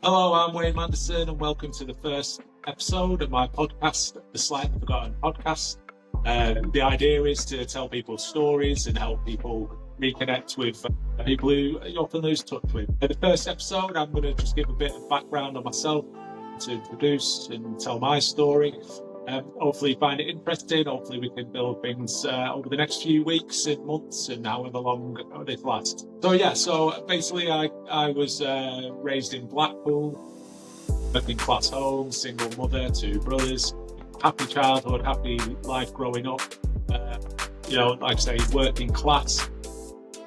Hello, I'm Wayne Manderson, and welcome to the first episode of my podcast, the Slightly Forgotten Podcast. The idea is to tell people stories and help people reconnect with people who you often lose touch with. In the first episode, I'm going to just give a bit of background on myself to introduce and tell my story. Hopefully you find it interesting. Hopefully we can build things over the next few weeks and months and however long this lasts. So basically I was raised in Blackpool, working class home, single mother, two brothers, happy childhood, happy life growing up. Like I say, working class.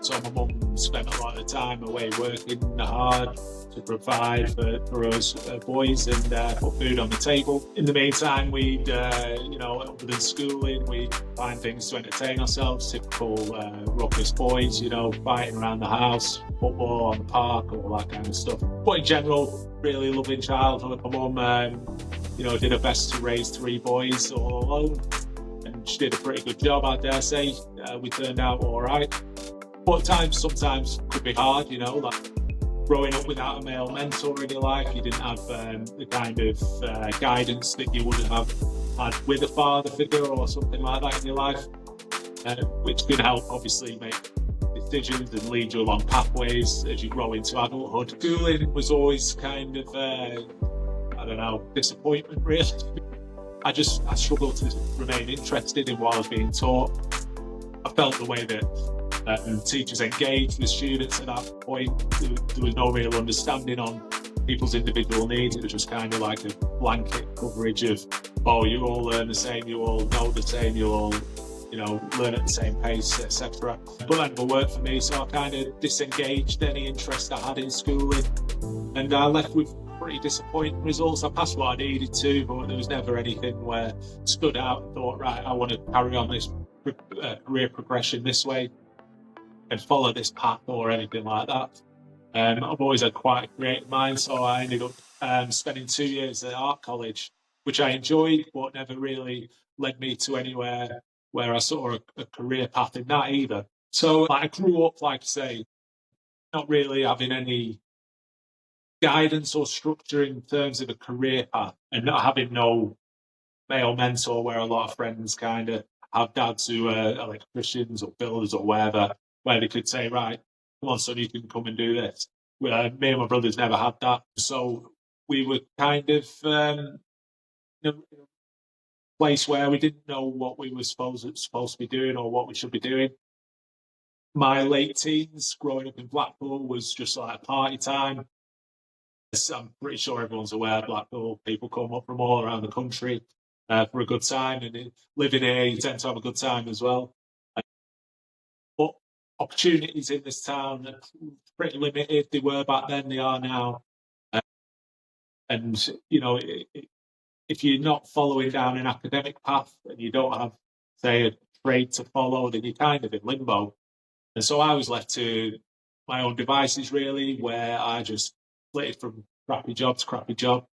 So my mum spent a lot of time away working hard to provide for us boys and put food on the table. In the meantime, we'd, other than schooling, we'd find things to entertain ourselves, typical ruckus boys, fighting around the house, football on the park, all that kind of stuff. But in general, really loving childhood. My mum, did her best to raise three boys all alone, and she did a pretty good job, I dare say. We turned out all right. But times sometimes could be hard, like growing up without a male mentor in your life. You didn't have the kind of guidance that you would have had with a father figure or something like that in your life, which can help obviously make decisions and lead you along pathways as you grow into adulthood. Schooling was always kind of, disappointment really. I struggled to remain interested in what I was being taught. I felt the way that teachers engaged with students at that point. There was no real understanding on people's individual needs. It was just kind of like a blanket coverage of, you all learn the same, you all know the same, you all, learn at the same pace, etc. But that never worked for me, so I kind of disengaged any interest I had in schooling, and I left with pretty disappointing results. I passed what I needed to, but there was never anything where I stood out and thought, right, I want to carry on this career progression this way and follow this path or anything like that. I've always had quite a creative mind, so I ended up spending 2 years at art college, which I enjoyed, but never really led me to anywhere where I saw a career path in that either. So I grew up, like I say, not really having any guidance or structure in terms of a career path, and not having no male mentor where a lot of friends kind of have dads who are electricians or builders or whatever, where they could say, right, come on, son, you can come and do this. Me and my brothers never had that. So we were kind of in a place where we didn't know what we were supposed to be doing or what we should be doing. My late teens, growing up in Blackpool, was just like a party time. I'm pretty sure everyone's aware of Blackpool. People come up from all around the country for a good time, and living here, you tend to have a good time as well. But opportunities in this town are pretty limited. They were back then, they are now. And, if you're not following down an academic path and you don't have, say, a trade to follow, then you're kind of in limbo. And so I was left to my own devices, really, where I just flitted from crappy job to crappy job.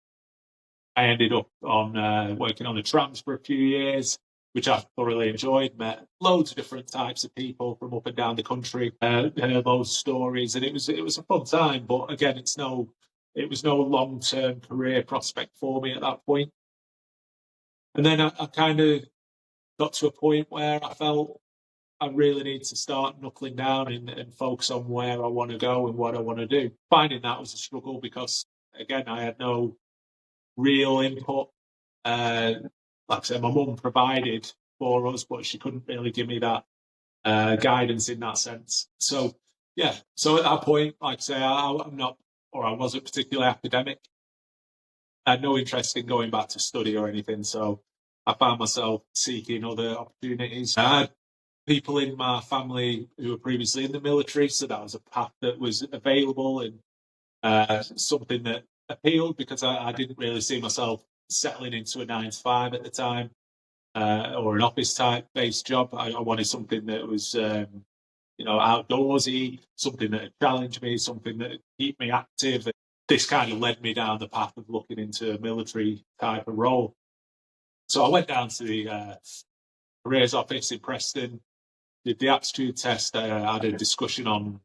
I ended up on working on the trams for a few years, which I thoroughly enjoyed. Met loads of different types of people from up and down the country, heard those stories, and it was a fun time. But again, it was no long-term career prospect for me at that point. And then I kind of got to a point where I felt I really need to start knuckling down and focus on where I want to go and what I want to do. Finding that was a struggle because, again, I had no real input. Like I said, my mum provided for us, but she couldn't really give me that guidance in that sense. So at that point, like I say, I wasn't particularly academic. I had no interest in going back to study or anything, so I found myself seeking other opportunities. I had people in my family who were previously in the military, so that was a path that was available and something that appealed, because I didn't really see myself settling into a 9-to-5 at the time, or an office type based job. I wanted something that was outdoorsy, something that would challenge me, something that would keep me active. This kind of led me down the path of looking into a military type of role. So I went down to the careers office in Preston, did the aptitude test. I had a discussion on,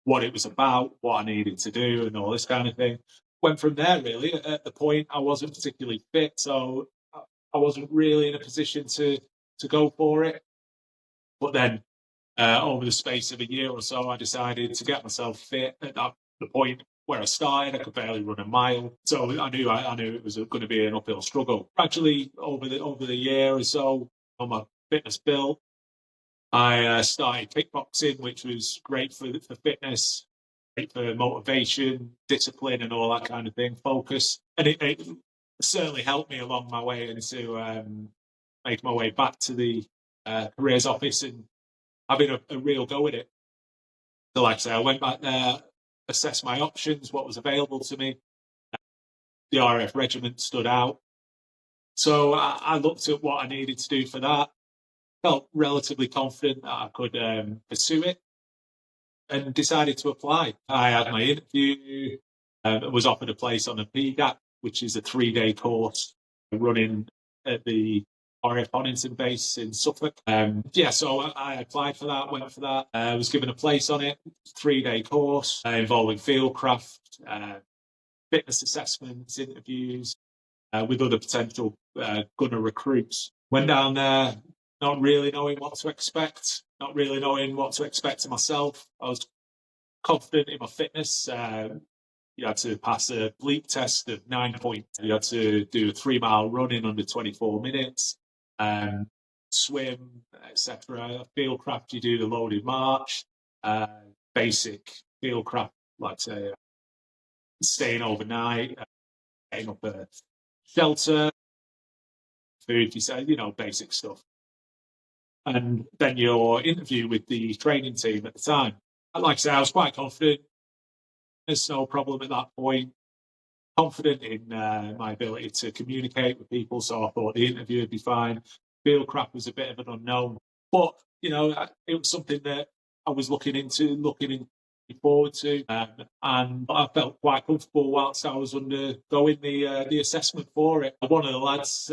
what it was about, what I needed to do, and all this kind of thing. went from there, really. At the point, I wasn't particularly fit, so I wasn't really in a position to go for it. But then, over the space of a year or so, I decided to get myself fit. At the point where I started, I could barely run a mile, so I knew it was going to be an uphill struggle. Gradually, over the year or so, on my fitness built, I started kickboxing, which was great for fitness, great for motivation, discipline, and all that kind of thing, focus. And it certainly helped me along my way into make my way back to the careers office and having a real go at it. So, like I say, I went back there, assessed my options, what was available to me. The RAF regiment stood out. So I looked at what I needed to do for that, felt relatively confident that I could pursue it, and decided to apply. I had my interview, was offered a place on a PDAC, which is a 3-day course running at the RAF Bonington base in Suffolk. So I applied for that, went for that. I was given a place on it, 3-day course involving fieldcraft, fitness assessments, interviews with other potential gunner recruits. Went down there, not really knowing what to expect, not really knowing what to expect of myself. I was confident in my fitness. You had to pass a bleep test of 9 points. You had to do a 3-mile run in under 24 minutes, swim, etc. Fieldcraft, you do the loaded march, basic fieldcraft, like say, staying overnight, getting up a shelter, food, you say, basic stuff. And then your interview with the training team at the time. And like I say, I was quite confident. There's no problem at that point. Confident in my ability to communicate with people, so I thought the interview would be fine. Fieldcraft was a bit of an unknown, but it was something that I was looking forward to, and I felt quite comfortable whilst I was undergoing the assessment for it. One of the lads,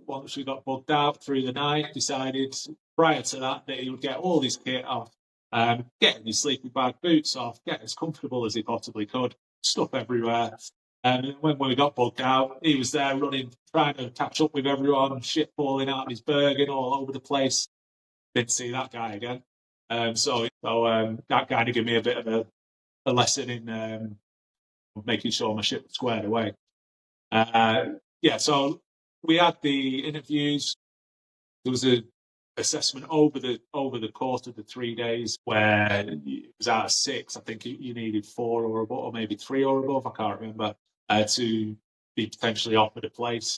once we got bugged out through the night, decided prior to that he would get all his kit off, getting his sleeping bag, boots off, get as comfortable as he possibly could, stuff everywhere. And when we got bugged out, he was there running, trying to catch up with everyone, shit falling out of his Bergen all over the place. Didn't see that guy again. So that kind of gave me a bit of a lesson in making sure my shit was squared away. So we had the interviews. There was an assessment over the course of the 3 days where it was out of 6. I think you needed 4 or above, or maybe 3 or above. I can't remember, to be potentially offered a place.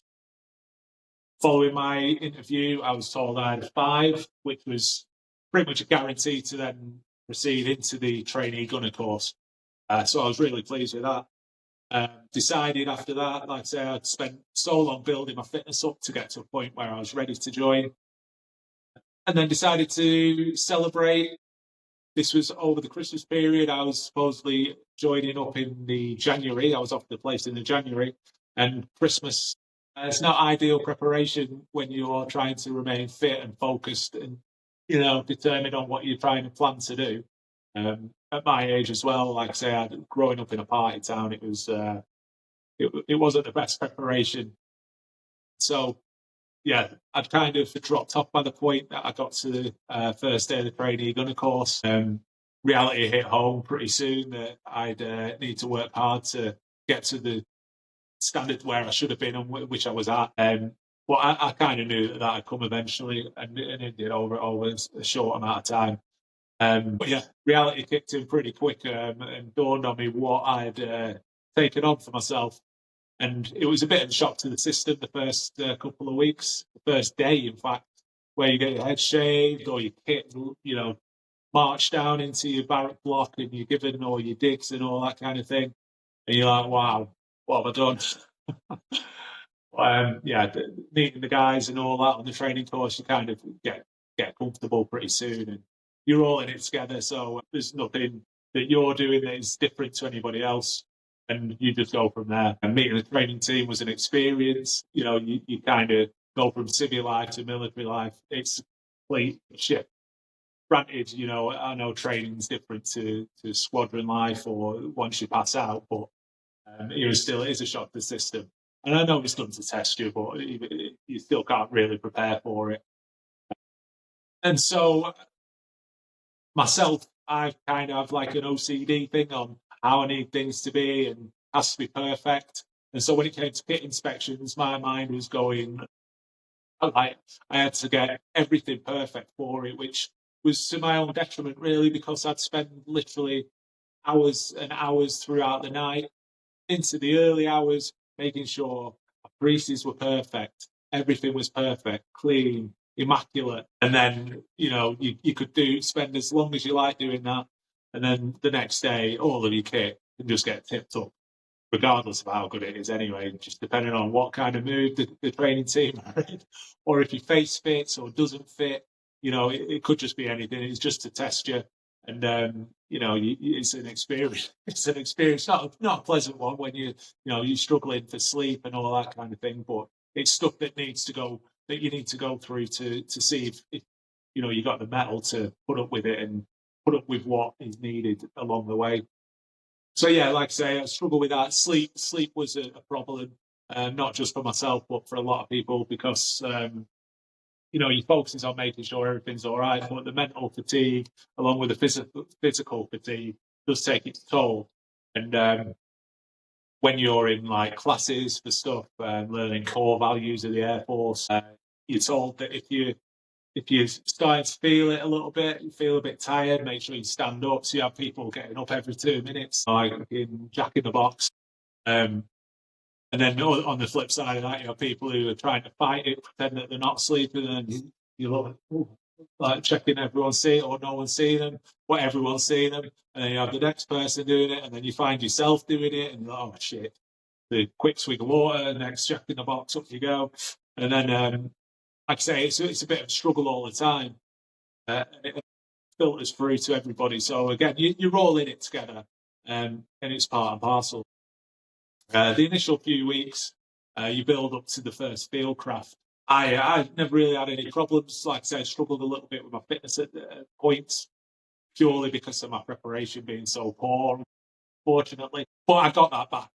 Following my interview, I was told I had 5, which was pretty much a guarantee to then proceed into the trainee gunner course. So I was really pleased with that. Decided after that, like I say, I'd spent so long building my fitness up to get to a point where I was ready to join. And then decided to celebrate. This was over the Christmas period. I was supposedly joining up in the January. I was offered the place in the January. And Christmas, it's not ideal preparation when you're trying to remain fit and focused and, determined on what you're trying to plan to do. At my age as well, like I say, growing up in a party town, it wasn't the best preparation. So, yeah, I'd kind of dropped off by the point that I got to the first day of the trainee gunner course. Reality hit home pretty soon that I'd need to work hard to get to the standard where I should have been and which I was at. But I kind of knew that had come eventually, and it did over a short amount of time. But yeah, reality kicked in pretty quick and dawned on me what I'd taken on for myself. And it was a bit of a shock to the system the first couple of weeks, the first day, in fact, where you get your head shaved or your kit, marched down into your barrack block and you're given all your digs and all that kind of thing. And you're like, wow, what have I done? Meeting the guys and all that on the training course, you kind of get comfortable pretty soon. And you're all in it together, so there's nothing that you're doing that is different to anybody else. And you just go from there. And meeting the training team was an experience. You kind of go from civvy life to military life. It's complete shit. Granted, I know training's different to squadron life or once you pass out, but It is a shock to the system. And I know it's done to test you, but you still can't really prepare for it. And so myself, I kind of have like an OCD thing on how I need things to be and has to be perfect. And so when it came to kit inspections, my mind was going, I had to get everything perfect for it, which was to my own detriment, really, because I'd spend literally hours and hours throughout the night into the early hours making sure my creases were perfect, everything was perfect, clean, immaculate. And then, you could spend as long as you like doing that. And then the next day, all of your kit can just get tipped up, regardless of how good it is anyway, just depending on what kind of mood the training team are in, or if your face fits or doesn't fit. It could just be anything. It's just to test you. And it's an experience. It's an experience, not a pleasant one when you're struggling for sleep and all that kind of thing. But it's stuff that you need to go through to see if you got the mettle to put up with it and put up with what is needed along the way. So yeah, like I say, I struggle with that. Sleep was a problem, not just for myself, but for a lot of people, because your focus is on making sure everything's all right, but the mental fatigue, along with the physical fatigue, does take its toll. And when you're in like classes for stuff, learning core values of the Air Force, you're told that if you're starting to feel it a little bit, you feel a bit tired, make sure you stand up. So you have people getting up every 2 minutes, like in Jack in the Box. And then on the flip side of that, you have people who are trying to fight it, pretend that they're not sleeping, and you look like checking everyone's seeing or no one's seeing them, but everyone's seeing them. And then you have the next person doing it, and then you find yourself doing it, and you're like, oh shit, the quick swig of water, next Jack in the Box, up you go. And then, like I say, it's a bit of a struggle all the time. And it filters through to everybody. So again, you're all in it together, and it's part and parcel. The initial few weeks, you build up to the first field craft. I never really had any problems. Like I said, I struggled a little bit with my fitness at points, purely because of my preparation being so poor, fortunately. But I got that back.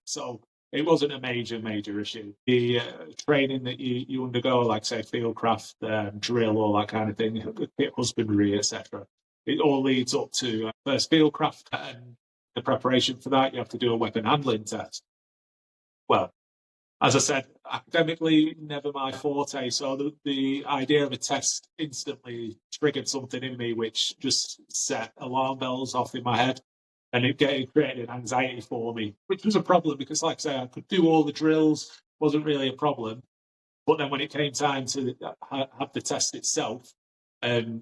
So it wasn't a major issue. The training that you undergo, like say field craft, drill, all that kind of thing, pit husbandry, etc. It all leads up to first field craft, and the preparation for that, you have to do a weapon handling test. Well, as I said, academically, never my forte. So the idea of a test instantly triggered something in me, which just set alarm bells off in my head. And it created an anxiety for me, which was a problem because, like I say, I could do all the drills, wasn't really a problem. But then when it came time to have the test itself, I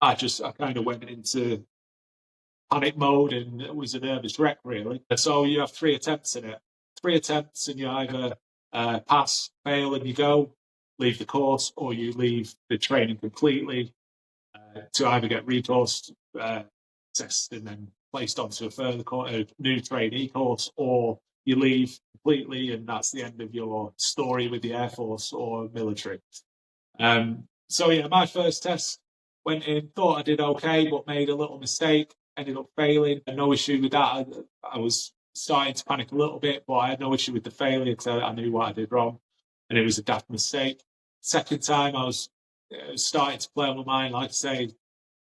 kind of went into panic mode, and it was a nervous wreck, really. And so you have 3 attempts in it. 3 attempts, and you either pass, fail, and you go, leave the course, or you leave the training completely to either get recourse test and then placed onto a new trainee course, or you leave completely, and that's the end of your story with the Air Force or military. So yeah, my first test, went in, thought I did okay, but made a little mistake, ended up failing. No issue with that. I was starting to panic a little bit, but I had no issue with the failure because I knew what I did wrong, and it was a daft mistake. Second time, I was starting to play on my mind, like I say,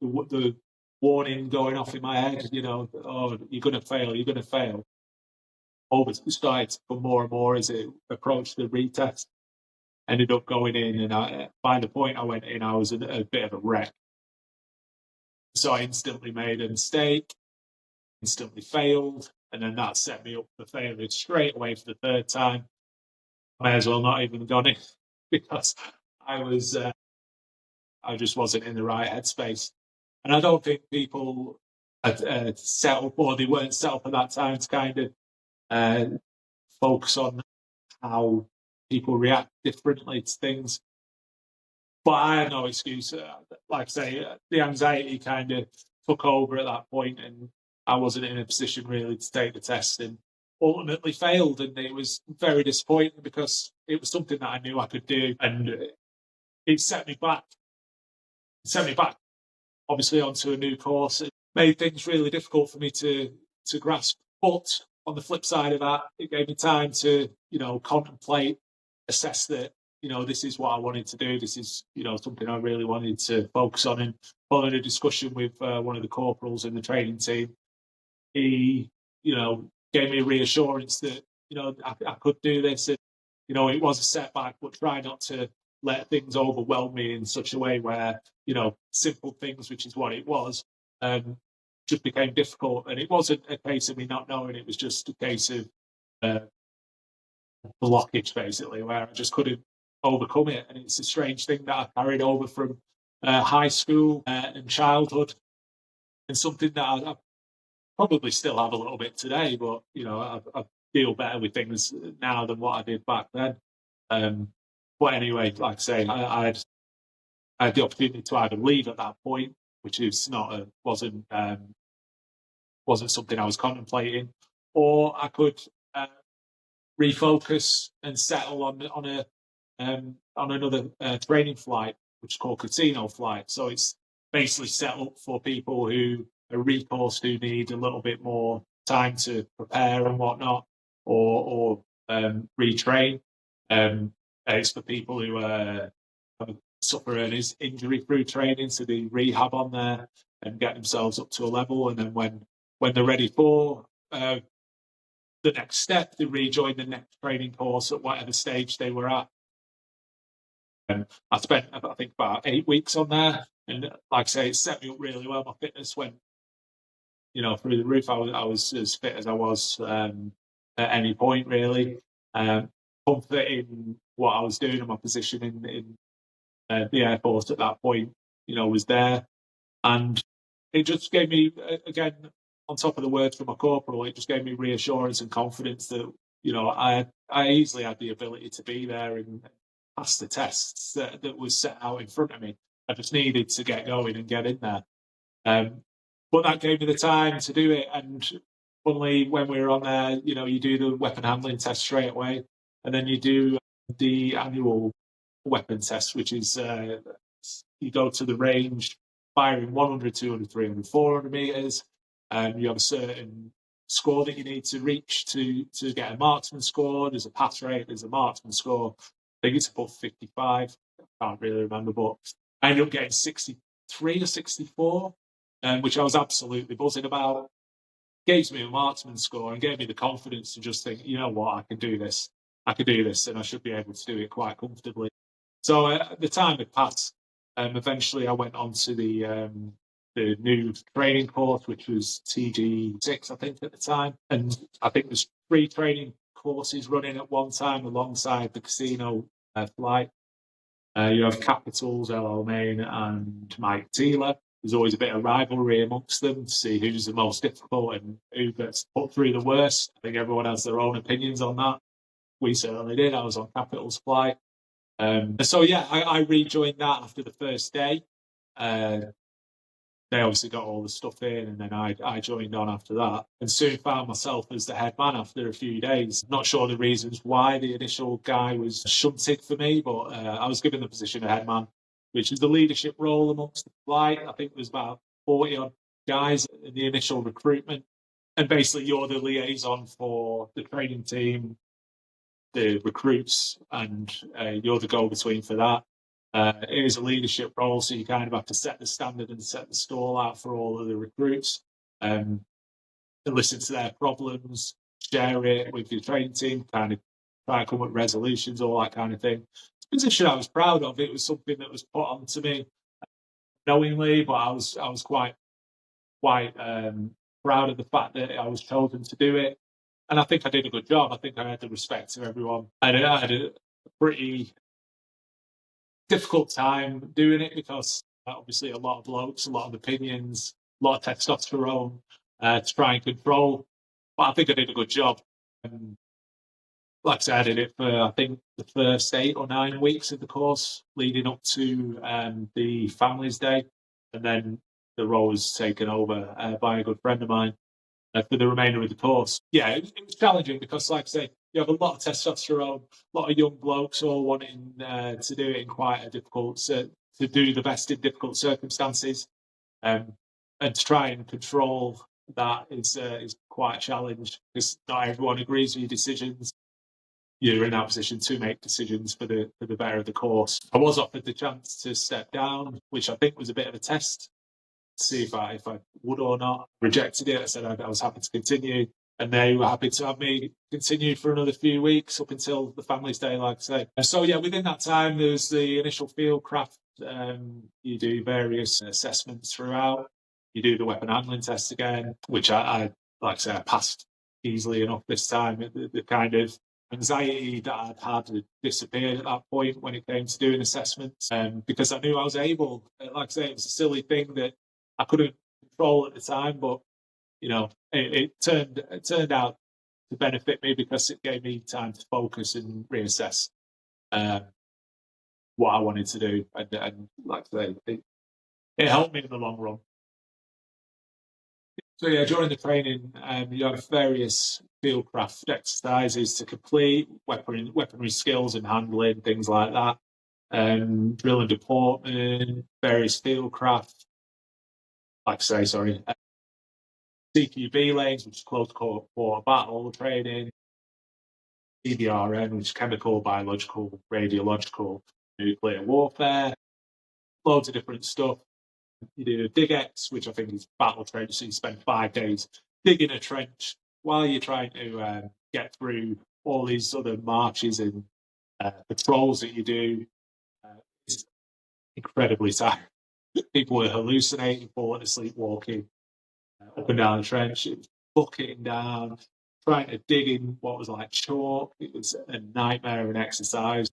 the warning going off in my head, oh, you're going to fail. Always started to come more and more as it approached the retest. Ended up going in, and by the point I went in, I was a bit of a wreck. So I instantly made a mistake, instantly failed, and then that set me up for failure straight away for the third time. I may as well not even gone in because I just wasn't in the right headspace. And I don't think people had set up, or they weren't set up at that time to kind of focus on how people react differently to things. But I had no excuse. Like I say, the anxiety kind of took over at that point, and I wasn't in a position really to take the test, and ultimately failed. And it was very disappointing because it was something that I knew I could do, and it set me back. Obviously, onto a new course. It made things really difficult for me to grasp. But on the flip side of that, it gave me time to, contemplate, assess that, this is what I wanted to do. This is, something I really wanted to focus on. And following a discussion with one of the corporals in the training team, he, gave me a reassurance that, I could do this. And, it was a setback, but try not to let things overwhelm me in such a way where, simple things, which is what it was, just became difficult. And it wasn't a case of me not knowing, it was just a case of blockage, basically, where I just couldn't overcome it. And it's a strange thing that I carried over from high school and childhood, and something that I probably still have a little bit today, but, I deal better with things now than what I did back then. But anyway, like I say, I had the opportunity to either leave at that point, which is wasn't something I was contemplating, or I could refocus and settle on another training flight, which is called casino flight. So it's basically set up for people who are recourse who need a little bit more time to prepare and whatnot, or retrain. It's for people who suffer an injury through training, so they rehab on there and get themselves up to a level, and then when they're ready for the next step, they rejoin the next training course at whatever stage they were at. I spent, I think, about 8 weeks on there, and like I say, it set me up really well. My fitness went, through the roof. I was as fit as I was at any point, really. Comfort in what I was doing and my position in the Air Force at that point, was there. And it just gave me, again, on top of the words from my corporal, it just gave me reassurance and confidence that, I easily had the ability to be there and pass the tests that was set out in front of me. I just needed to get going and get in there. But that gave me the time to do it. And funnily, when we were on there, you do the weapon handling test straight away, and then you do the annual weapon test, which is you go to the range firing 100, 200, 300, 400 meters, and you have a certain score that you need to reach to get a marksman score. There's a pass rate, there's a marksman score. I think it's above 55. I can't really remember, but I ended up getting 63 or 64, which I was absolutely buzzing about. Gave me a marksman score and gave me the confidence to just think, you know what, I can do this. I could do this, and I should be able to do it quite comfortably. So the time had passed. Eventually, I went on to the new training course, which was TG6, I think, at the time. And I think there's 3 training courses running at one time alongside the casino flight. You have Capitals, LL Main, and Mike Taylor. There's always a bit of rivalry amongst them to see who's the most difficult and who gets put through the worst. I think everyone has their own opinions on that. We certainly did. I was on Capital's flight. So, yeah, I rejoined that after the first day. They obviously got all the stuff in, and then I joined on after that, and soon found myself as the head man after a few days. Not sure the reasons why the initial guy was shunted for me, but I was given the position of head man, which is the leadership role amongst the flight. I think there's about 40 odd guys in the initial recruitment, and basically you're the liaison for the training team, the recruits, and you're the go-between for that. It is a leadership role, so you kind of have to set the standard and set the stall out for all of the recruits, and listen to their problems, share it with your training team, kind of try and come up with resolutions, all that kind of thing. It's a position I was proud of. It was something that was put onto me knowingly, but I was quite proud of the fact that I was chosen to do it. And I think I did a good job. I think I had the respect of everyone. I had a pretty difficult time doing it because obviously a lot of blokes, a lot of opinions, a lot of testosterone to try and control. But I think I did a good job. Like I said, I did it for, I think, the first 8 or 9 weeks of the course leading up to the Families Day. And then the role was taken over by a good friend of mine for the remainder of the course. Yeah, it was challenging because, like I say, you have a lot of testosterone, a lot of young blokes all wanting to do it in quite a difficult, to do the best in difficult circumstances, and to try and control that is quite a challenge because not everyone agrees with your decisions. You're in that position to make decisions for the better of the course. I was offered the chance to step down, which I think was a bit of a test to see if I would or not. Rejected it. I said I was happy to continue, and they were happy to have me continue for another few weeks up until the family's day, like I say. So yeah, within that time, there's the initial field craft. You do various assessments throughout. You do the weapon handling test again, which I like I say, I passed easily enough this time. The kind of anxiety that I'd had disappeared at that point when it came to doing assessments, because I knew I was able. Like I say, it was a silly thing that I couldn't control at the time, but you know, it turned out to benefit me because it gave me time to focus and reassess what I wanted to do, and like I say, it helped me in the long run. So yeah, during the training, you have various fieldcraft exercises to complete, weaponry skills and handling, things like that. Drill and deportment, various fieldcraft, like I say, sorry, CQB lanes, which is close quarter battle training, CBRN, which is chemical, biological, radiological, nuclear warfare, loads of different stuff. You do a DigX, which I think is battle trench, so you spend 5 days digging a trench while you're trying to get through all these other marches and patrols that you do. It's incredibly tiring. People were hallucinating, falling asleep, walking up and down the trench. It was bucketing down, trying to dig in what was like chalk. It was a nightmare of an exercise.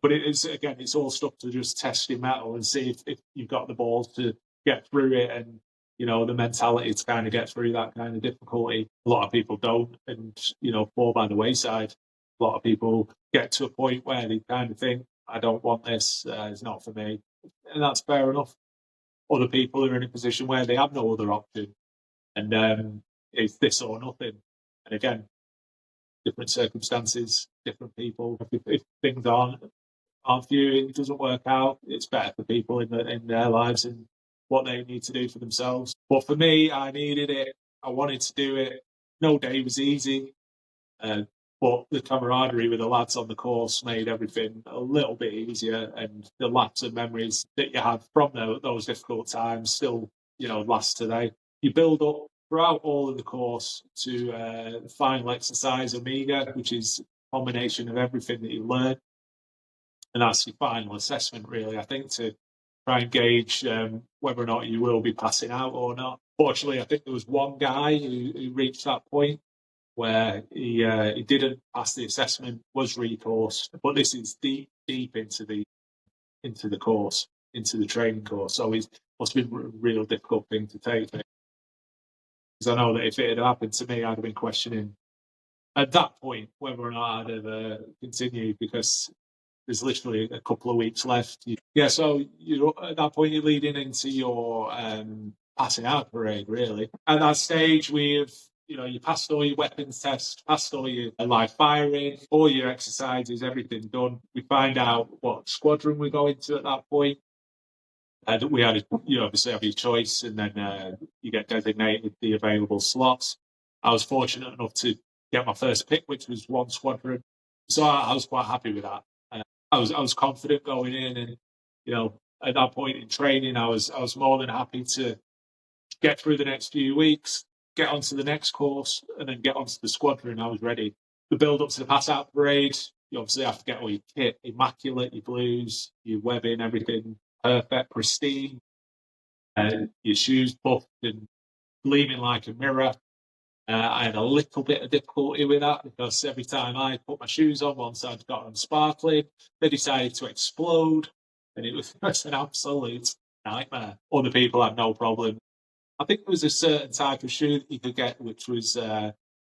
But it's all stuff to just test your mettle and see if you've got the balls to get through it, and you know the mentality to kind of get through that kind of difficulty. A lot of people don't, and you know, fall by the wayside. A lot of people get to a point where they kind of think, "I don't want this. It's not for me," and that's fair enough. Other people are in a position where they have no other option, and it's this or nothing. And again, different circumstances, different people. If things aren't for you, it doesn't work out, it's better for people in their lives and what they need to do for themselves. But for me, I needed it. I wanted to do it. No day was easy, but the camaraderie with the lads on the course made everything a little bit easier, and the laughs and memories that you have from those difficult times still, you know, last today. You build up throughout all of the course to the final exercise, Omega, which is a combination of everything that you learn. And that's your final assessment, really, I think, to try and gauge whether or not you will be passing out or not. Fortunately, I think there was one guy who reached that point where he didn't pass the assessment, was recoursed, but this is deep into the course, into the training course. So it must have been a real difficult thing to take. Because I know that if it had happened to me, I'd have been questioning at that point whether or not I'd have continued, because there's literally a couple of weeks left. Yeah, so at that point you're leading into your passing out parade, really. At that stage, you passed all your weapons tests, passed all your live firing, all your exercises, everything done. We find out what squadron we're going to at that point. We had, obviously have your choice, and then you get designated the available slots. I was fortunate enough to get my first pick, which was 1 squadron. So I was quite happy with that. I was confident going in, and at that point in training, I was more than happy to get through the next few weeks, get onto the next course, and then get onto the squadron. I was ready. The build up to the pass out parade, you obviously have to get all your kit immaculate, your blues, your webbing, everything perfect, pristine, and your shoes buffed and gleaming like a mirror. I had a little bit of difficulty with that because every time I put my shoes on, once I'd got them sparkling, they decided to explode, and it was just an absolute nightmare. Other people had no problem. I think there was a certain type of shoe that you could get which was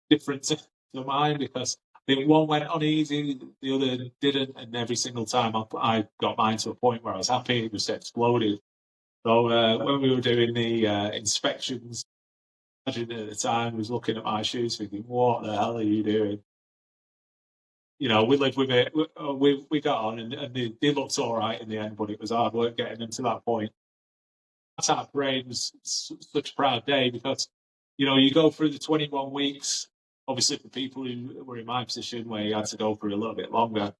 different to mine, because I think one went on easy, the other didn't, and every single time I got mine to a point where I was happy, it just exploded. So when we were doing the inspections, at the time was looking at my shoes thinking, what the hell are you doing? We lived with it. We got on, and they looked all right in the end, but it was hard work getting them to that point. That parade was such a proud day because You go through the 21 weeks. Obviously, for people who were in my position where you had to go through a little bit longer,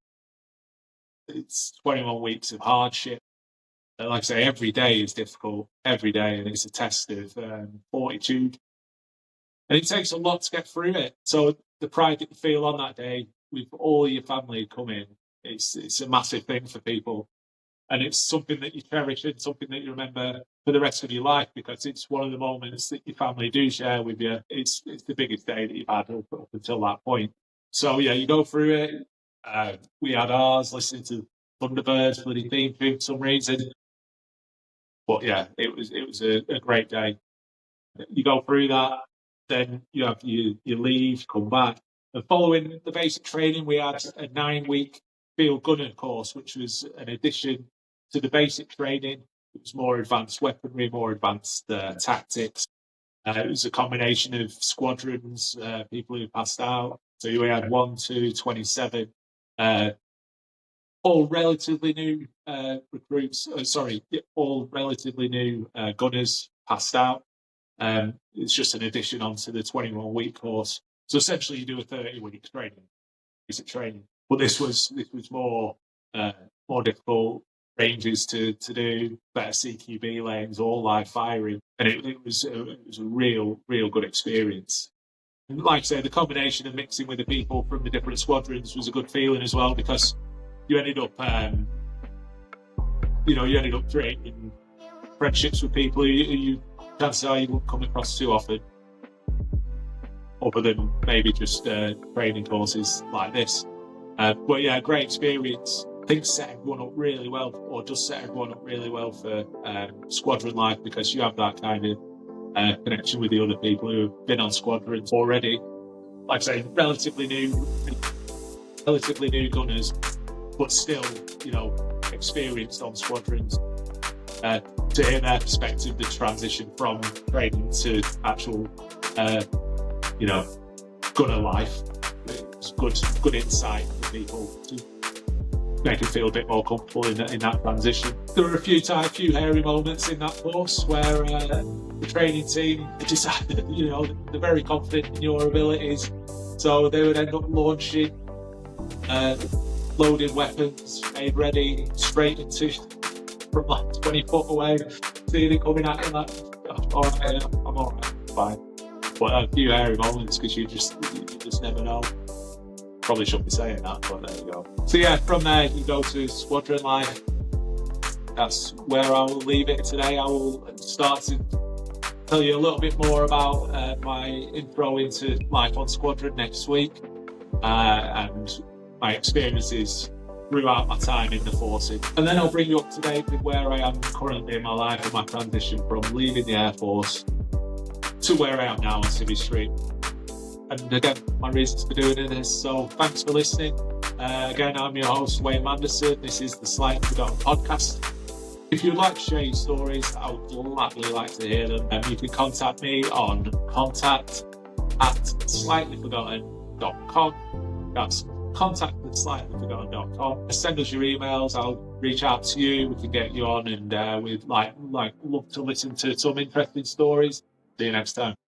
it's 21 weeks of hardship. And like I say, every day is difficult, every day, and it's a test of fortitude. And it takes a lot to get through it. So the pride that you feel on that day with all your family coming, it's a massive thing for people. And it's something that you cherish and something that you remember for the rest of your life, because it's one of the moments that your family do share with you. It's the biggest day that you've had up until that point. So yeah, you go through it. We had ours, listening to Thunderbirds bloody theme tune for some reason. But yeah, it was a great day. You go through that, then you leave, come back. And following the basic training, we had a 9-week field gunner course, which was an addition to the basic training. It was more advanced weaponry, more advanced tactics. It was a combination of squadrons, people who passed out. So we had 1, 2, 27, all relatively new recruits. All relatively new gunners passed out. It's just an addition onto the 21-week course. So essentially, you do a 30-week training, basic training. But this was more difficult, ranges to do, better CQB lanes, all live firing, and it was a real good experience. And like I say, the combination of mixing with the people from the different squadrons was a good feeling as well, because you ended up creating friendships with people who you chances are you wouldn't come across too often, other than maybe just training courses like this. But yeah, great experience. I think set everyone up really well, or just set everyone up really well for squadron life, because you have that kind of connection with the other people who have been on squadrons already. Like I say, relatively new gunners, but still, experienced on squadrons. To hear their perspective, the transition from training to actual, gunner life, it's good insight for people to make them feel a bit more comfortable in that transition. There were a few hairy moments in that course where the training team decided, they're very confident in your abilities, so they would end up launching loaded weapons, made ready, straight into from like 20 foot away, seeing it coming at you like, all right, I'm all right, fine. But a few hairy moments, because you just never know. Probably shouldn't be saying that, but there you go. So yeah, from there you go to squadron life. That's where I will leave it today. I will start to tell you a little bit more about my intro into life on squadron next week, and my experiences throughout my time in the forces. And then I'll bring you up to date with where I am currently in my life and my transition from leaving the Air Force to where I am now on Civvy Street. And again, my reasons for doing this. So thanks for listening. Again, I'm your host, Wayne Manderson. This is the Slightly Forgotten podcast. If you'd like to share your stories, I would gladly like to hear them. You can contact me on contact@slightlyforgotten.com. That's contact@slightlyforgotten.com. Send us your emails. I'll reach out to you. We can get you on, and we'd love to listen to some interesting stories. See you next time.